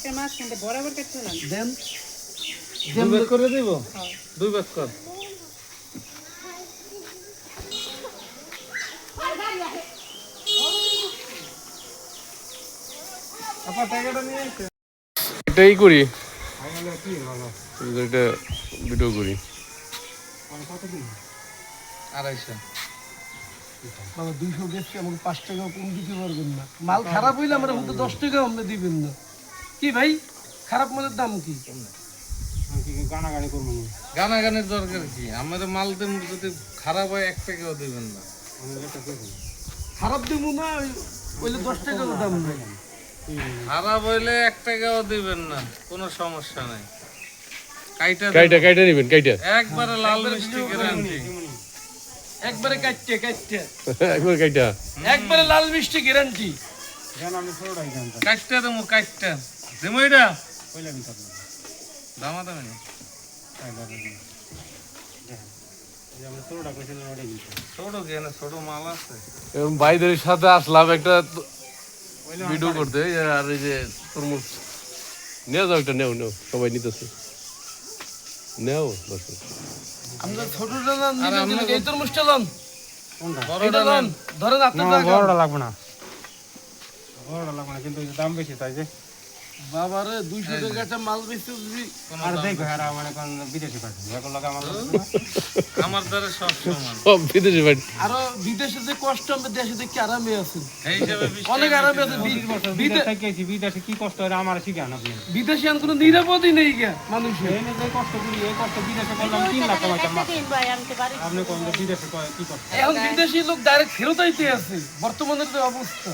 একটা মাছ কিনতে বরাবর কাটতে না দেন দুই ভাগ করে দিব দুই ভাগ কর আপা টাকাটা নিয়ে আসে এটাই করি আইলে কি ভালো এটা ভিডিও করি কত দিন 250 বাবা 200 বেশি আমাকে 5 টাকা কম দিতে পারবেন না মাল খারাপ হইলে আমরা হয়তো 10 টাকা আপনি দিবেন না কি ভাই খারাপ মালের দাম কি আমি কি গানাগানি করব না গানাগানের দরকার কি আমাদের মাল দেন যদি খারাপ হয় 1 টাকাও দিবেন না আমি এটা কইব খারাপ দিব না ওইলে 10 টাকার দাম নাই খারাপ হইলে 1 টাকাও দিবেন না কোনো সমস্যা নাই কাইটা নেবেন কাইটা একবারে লাল মিষ্টি গ্যারান্টি একবারে কাটতে একবারে কাইটা একবারে লাল মিষ্টি গ্যারান্টি জান আমি ছোড়াই জানতা কাইটা দেমু এটা কইলা নি তার দামা দামে না তাই লাগে দেখেন এই আমরা ছোড়া কইছেন ওটা দিতে ছোট মাল আছে এরকম ভাইদের সাথে আসলাম একটা ভিডিও করতে আর এই যে তরমুজ নিয়ে যাও একটা নেও সবাই নিতেছে নেও দশ আমরা ছোটটা না এই তরমুজটা লন কোনটা বড়টা লন ধরেন আপনি না বড়টা লাগবে না কিন্তু দাম বেশি তাই যে বাবারে 200 টাকা একটা মাল বেচতে দিবি আর দেখো আর মানে কোন বিদেশি পাঠি এখন লাগা আমার দ্বারা সব সমান বিদেশি ভাই আর বিদেশে যে কষ্ট আমরা দেশে দেখি আরামে আছে এই হিসাবে অনেক আরামে আছে বিদেশে কি কষ্ট হয় আমার শিখান আপনি বিদেশে আর কোনো নিরাপদই নেই গা মানুষের এই যে কষ্ট করি এই কষ্ট বিদেশে করলাম 3 লাখ টাকা মাস আপনি কোন বিদেশে কি কষ্ট এখন বিদেশি লোক ডাইরেক্ট ফেরত আইতে আছে বর্তমানের যে অবস্থা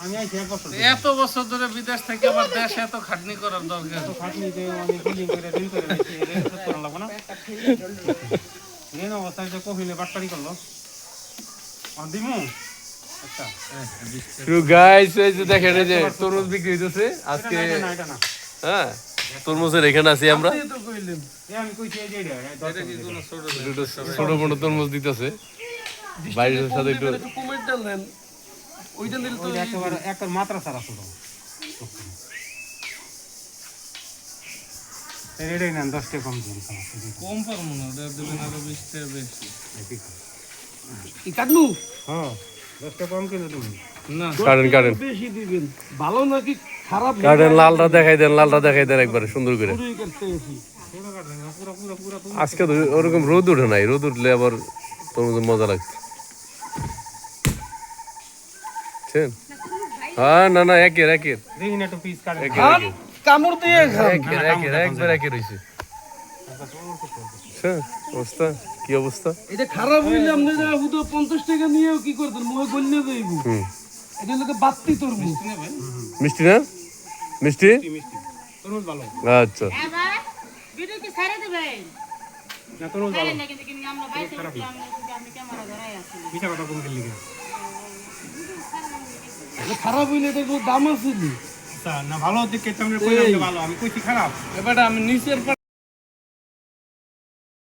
আমি আইছি কষ্ট এত বছর ধরে বিদেশ থেকে আবার দেশে এত খাটনি করার দরকার তো খাটনিতে আমি বিলিং করে ঋণ করে নিয়েছি ঋণ শোধ করা লাগবে না ঋণ অবস্থায় যে কহিলে বাটপাড়ি করলো দিমু আচ্ছা গাইস এই যে দেখেন এই যে তরমুজ বিক্রি হইতেছে আজকে এটা না হ্যাঁ তরমুজের এখানে আছি আমরা আপনি তো কইলেন আমি কইছি এই যে ছোট বড় তরমুজ দিতেছে বাইরের সাথে একটু কমেন্ট দেন ওইটা নিলে তো একেবারে একটা মাত্রা ছাড়া ছোট এটাই নেন 10 টাকা কম দিন কম পারবো না দেবেন আরো 20 টাকা বেশি কি কাটনু হ্যাঁ 10 টাকা কম কিলো তুমি না কাটেন বেশি দিবেন ভালো নাকি খারাপ কাটেন লালটা দেখাই দেন একবারে সুন্দর করে পুরোই করতে আছি পুরো আজকে তো ওরকম রোদ উঠে নাই রোদ উঠলে আবার তরমুজের মজা লাগছে বুঝছেন হ্যাঁ না একের দেখি না একটু পিস কাটে খান কামড় দিয়ে খান একবার একের হয়েছে অবস্থা কি অবস্থা এটা খারাপ হইলে আপনি যা হুতো 50 টাকা নিয়েও কি করতেন মুখে গল্লে যাইব এটা লোকে বাত্তি তরমুজ মিষ্টি না মিষ্টি তরমুজ ভালো আচ্ছা ভিডিও কি ছেড়ে দিবেন না তরমুজ ভালো না কিন্তু আমরা বাইরে উঠি আমি ক্যামেরা ধরাই আছি মিঠা কথা কম দিলি এটা খারাপ হইলে এটা কোনো দাম আছে না ভালো দিকে তোমরা কইলাম ভালো আমি কইছি খারাপ এবারে আমি নিচের